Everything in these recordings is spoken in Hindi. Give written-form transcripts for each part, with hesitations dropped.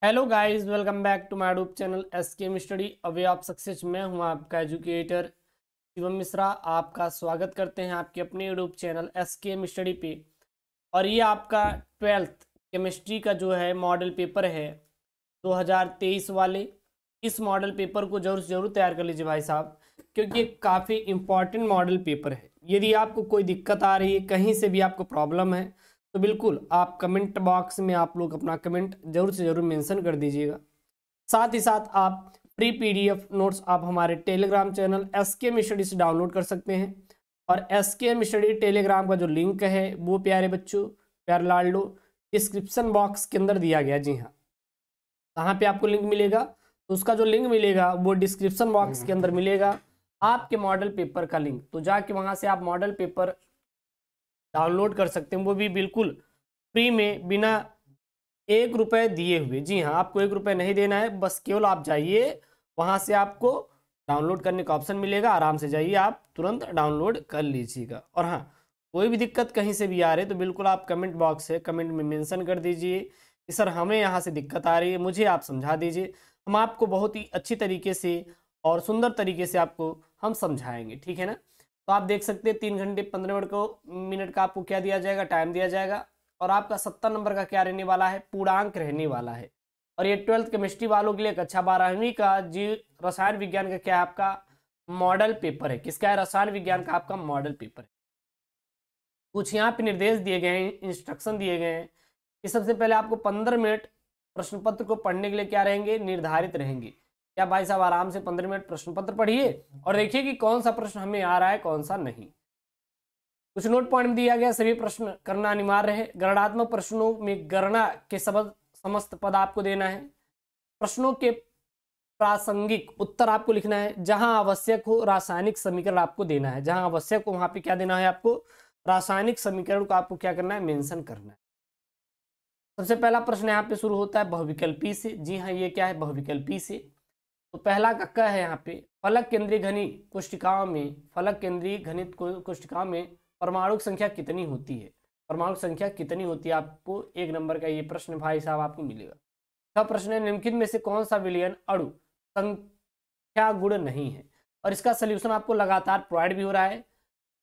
Hello guys, welcome back to my YouTube channel SKM study away of success. मैं हूं आपका एजुकेटर शिवम मिश्रा। आपका स्वागत करते हैं आपके अपने यूट्यूब चैनल एसकेएम स्टडी पे। और ये आपका 12th केमिस्ट्री का जो है मॉडल पेपर है 2023 वाले। इस मॉडल पेपर को जरूर से जरूर तैयार कर लीजिए भाई साहब, क्योंकि ये काफ़ी इंपॉर्टेंट मॉडल पेपर है। यदि आपको कोई दिक्कत आ रही है, कहीं से भी आपको प्रॉब्लम है, तो बिल्कुल आप कमेंट बॉक्स में आप लोग अपना कमेंट जरूर से जरूर मेंशन कर दीजिएगा। साथ ही साथ आप प्री पीडीएफ नोट्स आप हमारे टेलीग्राम चैनल एसकेएम स्टडी से डाउनलोड कर सकते हैं। और एसकेएम स्टडी टेलीग्राम का जो लिंक है वो प्यारे बच्चों, प्यारे लाडलो, डिस्क्रिप्शन बॉक्स के अंदर दिया गया। जी हाँ, कहाँ पे आपको लिंक मिलेगा? तो उसका जो लिंक मिलेगा वो डिस्क्रिप्शन बॉक्स के अंदर मिलेगा, आपके मॉडल पेपर का लिंक। तो जाके वहाँ से आप मॉडल पेपर डाउनलोड कर सकते हैं, वो भी बिल्कुल फ्री में, बिना 1 रुपए दिए हुए। जी हाँ, आपको 1 रुपए नहीं देना है, बस केवल आप जाइए, वहाँ से आपको डाउनलोड करने का ऑप्शन मिलेगा। आराम से जाइए, आप तुरंत डाउनलोड कर लीजिएगा। और हाँ, कोई भी दिक्कत कहीं से भी आ रही है तो बिल्कुल आप कमेंट बॉक्स है, कमेंट में मेंशन कर दीजिए कि सर हमें यहाँ से दिक्कत आ रही है, मुझे आप समझा दीजिए। हम आपको बहुत ही अच्छी तरीके से और सुंदर तरीके से आपको हम समझाएंगे, ठीक है ना। तो आप देख सकते हैं 3 घंटे 15 मिनट का आपको क्या दिया जाएगा, टाइम दिया जाएगा। और आपका 70 नंबर का क्या रहने वाला है, पूर्णांक रहने वाला है। और ये 12th केमिस्ट्री वालों के लिए कक्षा 12वीं का जीव रसायन विज्ञान का क्या है, आपका मॉडल पेपर है। किसका है? रसायन विज्ञान का आपका मॉडल पेपर है। कुछ यहाँ पे निर्देश दिए गए हैं, इंस्ट्रक्शन दिए गए हैं कि सबसे पहले आपको 15 मिनट प्रश्न पत्र को पढ़ने के लिए क्या रहेंगे, निर्धारित रहेंगे। क्या भाई साहब, आराम से 15 मिनट प्रश्न पत्र पढ़िए और देखिए कि कौन सा प्रश्न हमें आ रहा है, कौन सा नहीं। कुछ नोट पॉइंट दिया गया, सभी प्रश्न करना अनिवार्य है। गणनात्मक प्रश्नों में गणना के शब्द समस्त पद आपको देना है। प्रश्नों के प्रासंगिक उत्तर आपको लिखना है। जहां आवश्यक हो रासायनिक समीकरण आपको देना है, जहां आवश्यक हो वहां पे क्या देना है आपको, रासायनिक समीकरण को आपको क्या करना है, मेंशन करना है। सबसे पहला प्रश्न यहाँ पे शुरू होता है बहुविकल्पी से। जी हाँ, ये क्या है, बहुविकल्पी से। तो पहला कक्का है यहाँ पे, फलक केंद्रीय घनित कोशिकाओं में, फलक केंद्रीय घनित कोशिकाओं में परमाणु संख्या कितनी होती है? परमाणु संख्या कितनी होती है? आपको 1 नंबर का ये प्रश्न भाई साहब आपको मिलेगा। का प्रश्न है, निम्नलिखित में से कौन सा विलयन अणु संख्या गुण नहीं है? और इसका सोल्यूशन आपको लगातार प्रोवाइड भी हो रहा है।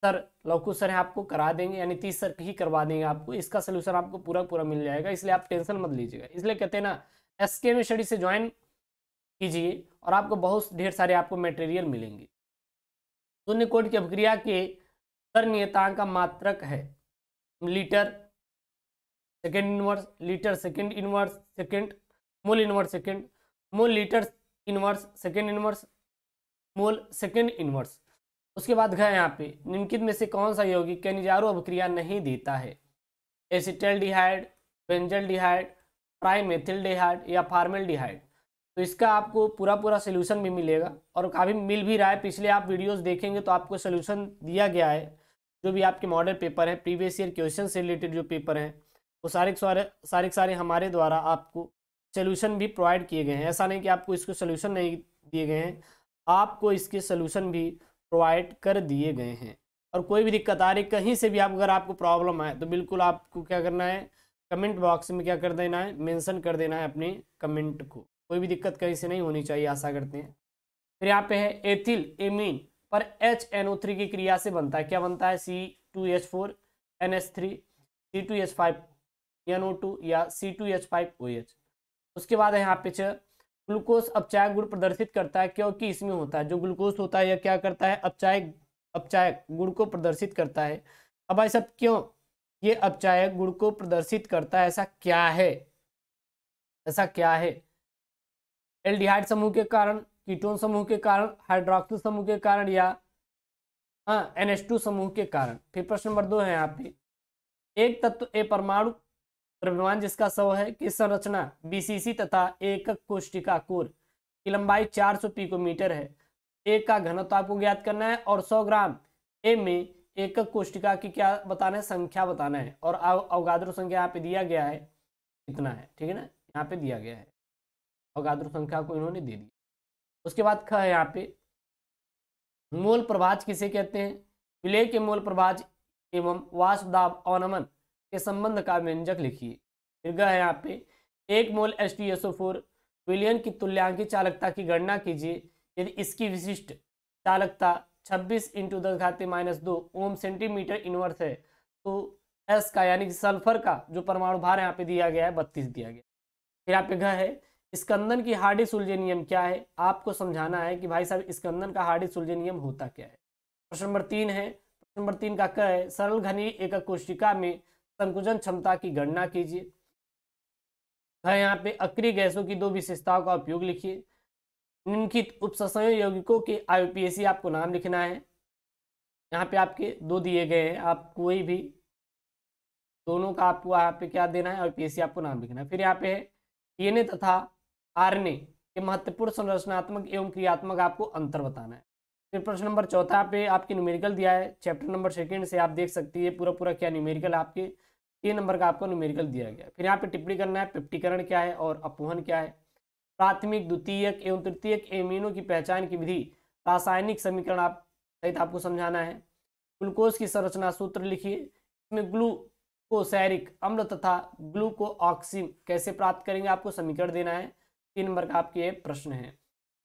सर लौकु सर है, आपको करा देंगे, यानी 30 सर ही करवा देंगे आपको। इसका सोल्यूशन आपको पूरा पूरा मिल जाएगा, इसलिए आप टेंशन मत लीजिएगा। इसलिए कहते हैं ना, एसकेएम स्टडी से ज्वाइन कीजिए और आपको बहुत ढेर सारे आपको मटेरियल मिलेंगे। शून्य कोटि की अभिक्रिया के दर नियतांक का मात्रक है litre second inverse, litre second inverse second, mole inverse second, mole litre inverse second inverse, mole second inverse. उसके बाद गए यहाँ पे, निम्नलिखित में से कौन सा यौगिक कैनिजारो अभिक्रिया नहीं देता है? एसिटल्डिहाइड, बेंजल्डिहाइड, ट्राइमेथिल्डिहाइड या फार्मेल्डिहाइड। तो इसका आपको पूरा पूरा सोल्यूशन भी मिलेगा और काफ़ी मिल भी रहा है। पिछले आप वीडियोस देखेंगे तो आपको सोल्यूशन दिया गया है। जो भी आपके मॉडल पेपर है, प्रीवियस ईयर क्वेश्चन से रिलेटेड जो पेपर हैं, वो सारे हमारे द्वारा आपको सोल्यूशन भी प्रोवाइड किए गए हैं। ऐसा नहीं कि आपको इसके सोल्यूशन नहीं दिए गए हैं, आपको इसके सोल्यूशन भी प्रोवाइड कर दिए गए हैं। और कोई भी दिक्कत आ रही कहीं से भी, आप अगर आपको प्रॉब्लम आए तो बिल्कुल आपको क्या करना है, कमेंट बॉक्स में क्या कर देना है, मेंशन कर देना है अपने कमेंट को। कोई भी दिक्कत कहीं से नहीं होनी चाहिए, आशा करते हैं। फिर यहाँ पे है एथिल एमीन पर HNO3 की क्रिया से बनता है, क्या बनता है, C2H4 NH3, C2H5 NO2 या C2H5OH। उसके बाद है यहाँ पे ग्लूकोज अपचायक गुण प्रदर्शित करता है, क्योंकि इसमें होता है जो ग्लूकोज होता है यह क्या करता है, अपचायक गुण को प्रदर्शित करता है। अब भाई साहब क्यों ये अपचायक गुण को प्रदर्शित करता है, ऐसा क्या है, ऐसा क्या है? एल्डिहाइड समूह के कारण, कीटोन समूह के कारण, हाइड्रोक्सिल समूह के कारण, या हाँ NH2 समूह के कारण। फिर प्रश्न नंबर 2 है यहाँ पे, एक तत्व ए परमाणु द्रव्यमान जिसका स्व है की संरचना BCC तथा एकक कोशिका कोर की लंबाई 400 पिकोमीटर है। ए का घनत्व आपको ज्ञात करना है और 100 ग्राम ए में एकक कोशिका की क्या बताना है, संख्या बताना है। और अवगाद्रो संख्या यहाँ पे दिया गया है, कितना है, ठीक है ना, यहाँ पे दिया गया है, अवगाद्रो संख्या को इन्होंने दे दी। उसके बाद ख है यहाँ पे, मोल प्रभाज किसे कहते हैं? विलेय के मोल प्रभाज एवं वाष्प दाब अवनमन के संबंध का व्यंजक लिखिए। फिर ग है यहाँ पे, 1 मोल H2SO4 विलयन की तुल्यांकी चालकता की गणना कीजिए यदि इसकी विशिष्ट चालकता 26 × 10⁻² ओम सेंटीमीटर इनवर्स है तो एस का यानी कि सल्फर का जो परमाणु भार यहाँ पे दिया गया है 32 दिया गया। फिर यहाँ पे घ है स्कंदन की हार्डी सुलझे नियम क्या है, आपको समझाना है कि भाई साहब स्कंदन का हार्डी सुलझे नियम होता क्या है। प्रश्न नंबर 3 है, प्रश्न नंबर 3 का क है सरल घनी एकक कोशिका में संकुचन क्षमता की गणना कीजिए। है यहाँ पे अक्रिय गैसों की 2 विशेषताओं का उपयोग लिखिए। निम्नलिखित उपसंयोजक यौगिकों के आईयूपीएसी आपको नाम लिखना है। यहाँ पे आपके 2 दिए गए हैं, आप कोई भी दोनों का आपको यहाँ पे क्या देना है, आईयूपीएसी आपको नाम लिखना है। फिर यहाँ पे है डीएनए तथा आरएनए के महत्वपूर्ण संरचनात्मक एवं क्रियात्मक आपको अंतर बताना है। फिर प्रश्न नंबर 4 पे आपके न्यूमेरिकल दिया है, चैप्टर नंबर 2 से आप देख सकते हैं पूरा पूरा क्या न्यूमेरिकल आपके 3 नंबर का आपको न्यूमेरिकल दिया गया। फिर यहाँ पे टिप्पणी करना है पिप्टीकरण क्या है और अपवहन क्या है। प्राथमिक द्वितीयक एवं तृतीयक एमिनो की पहचान की विधि रासायनिक समीकरण आप सहित आपको समझाना है। ग्लूकोज की संरचना सूत्र लिखिए, इसमें ग्लूकोसैरिक अम्ल तथा ग्लूकोऑक्सिन कैसे प्राप्त करेंगे आपको समीकरण देना है। 3 नंबर का आपके ये प्रश्न है।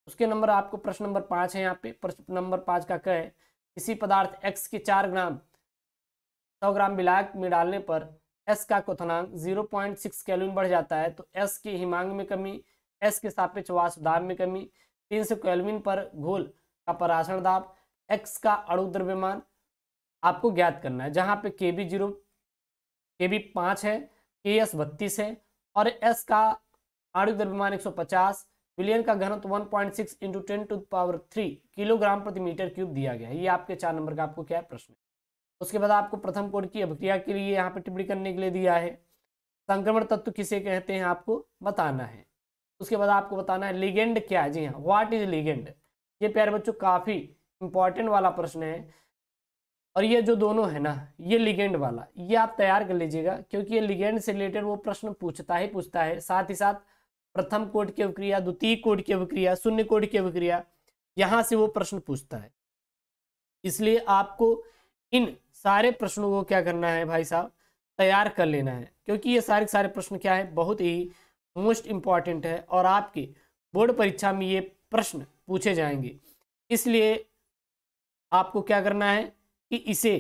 उसके नंबर आपको प्रश्न नंबर 5 है। यहाँ पे प्रश्न नंबर 5 का क्या है, किसी पदार्थ x के 4 ग्राम 100 ग्राम विलायक में डालने पर s का क्वथनांक 0.6 केल्विन बढ़ जाता है तो s के हिमांक में कमी, s के सापेक्ष वाष्प दाब में कमी, 300 केल्विन पर घोल का परासरण दाब, x का अणु द्रव्यमान आपको ज्ञात करना है, जहां पे Kb 5 है, Ks 32 है और s का आणविक द्रव्यमान 150, विलयन का घनत्व 1.6 × 10⁻³ किलोग्राम प्रति मीटर क्यूब दिया गया है। ये आपके 4 नंबर का आपको क्या है प्रश्न। उसके बाद आपको प्रथम कोड की अभिक्रिया के लिए यहाँ पे टिप्पणी करने के लिए दिया है। संक्रमण तत्व किसे कहते हैं आपको बताना है। उसके बाद आपको बताना है लिगेंड क्या है। जी हाँ, व्हाट इज लिगेंड। ये प्यारे बच्चों काफी इंपॉर्टेंट वाला प्रश्न है और ये जो दोनों है ना, ये लिगेंड वाला ये आप तैयार कर लीजिएगा क्योंकि ये लिगेंड से रिलेटेड वो प्रश्न पूछता है। साथ ही साथ प्रथम कोड की अभिक्रिया, द्वितीय कोड की अभिक्रिया, शून्य कोड की अभिक्रिया, यहां से वो प्रश्न पूछता है। इसलिए आपको इन सारे प्रश्नों को क्या करना है भाई साहब, तैयार कर लेना है क्योंकि ये सारे प्रश्न क्या है, बहुत ही मोस्ट इंपॉर्टेंट है और आपके बोर्ड परीक्षा में ये प्रश्न पूछे जाएंगे। इसलिए आपको क्या करना है कि इसे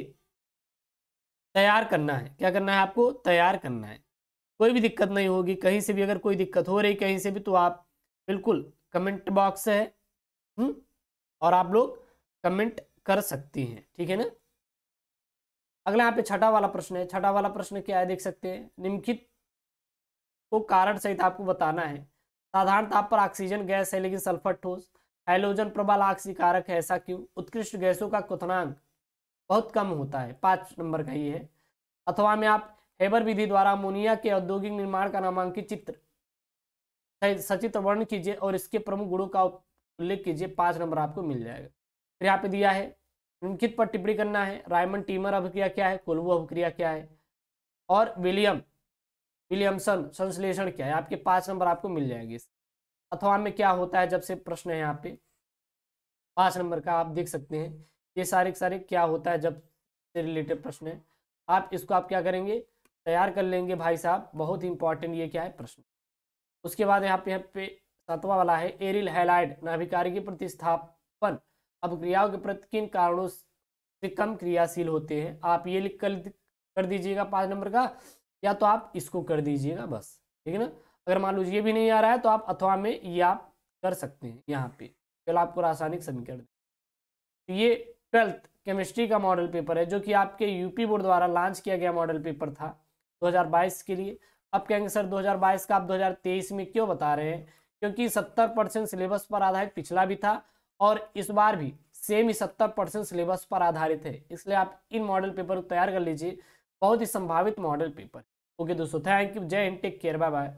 तैयार करना है। क्या करना है आपको, तैयार करना है। कोई भी दिक्कत नहीं होगी, कहीं से भी अगर कोई दिक्कत हो रही कहीं से भी तो आप बिल्कुल कमेंट बॉक्स है और आप लोग कमेंट कर सकती हैं, ठीक है ना। अगला यहाँ पे छठा वाला प्रश्न है। छठा वाला प्रश्न क्या है देख सकते हैं, निम्नलिखित को कारण सहित आपको बताना है। साधारण ताप पर ऑक्सीजन गैस है लेकिन सल्फर ठोस, हैलोजन प्रबल आक्सीकारक है, ऐसा क्यों। उत्कृष्ट गैसों का क्वथनांक बहुत कम होता है, 5 नंबर का ये है। अथवा में आप हेबर विधि द्वारा अमोनिया के औद्योगिक निर्माण का नामांकित चित्र सचित्र वर्ण कीजिए और इसके प्रमुख गुणों का उल्लेख कीजिए, 5 नंबर आपको मिल जाएगा। फिर यहाँ पे दिया है निम्नलिखित पर टिप्पणी करना है। रायमंड टीमर अभिक्रिया क्या है, कोल्बो अभिक्रिया क्या है और विलियमसन संश्लेषण क्या है, आपके 5 नंबर आपको मिल जाएंगे। अथवा में क्या होता है जब से प्रश्न है यहाँ पे 5 नंबर का आप देख सकते हैं। ये सारे क्या होता है जब से रिलेटेड प्रश्न है, आप इसको आप क्या करेंगे, तैयार कर लेंगे भाई साहब। बहुत इंपॉर्टेंट ये क्या है प्रश्न। उसके बाद यहाँ पे 7वां वाला है एरिल हैलाइड नाभिकारिकी प्रतिस्थापन अभिक्रियाओं के प्रति किन कारणों से कम क्रियाशील होते हैं। आप ये लिख कर दीजिएगा 5 नंबर का, या तो आप इसको कर दीजिएगा बस, ठीक है ना। अगर मान लीजिए ये भी नहीं आ रहा है तो आप अथवा में ये आप कर सकते हैं। यहाँ पे चलो आपको रासायनिक समीकरण, ये 12th केमिस्ट्री का मॉडल पेपर है जो कि आपके यूपी बोर्ड द्वारा लॉन्च किया गया मॉडल पेपर था 2022 के लिए। अब कहेंगे सर 2022 का आप 2023 में क्यों बता रहे हैं, क्योंकि 70% सिलेबस पर आधारित पिछला भी था और इस बार भी सेम ही 70% सिलेबस पर आधारित है, इसलिए आप इन मॉडल पेपर को तैयार कर लीजिए। बहुत ही संभावित मॉडल पेपर। ओके दोस्तों, थैंक यू, जय हिंद, टेक केयर, बाय बाय।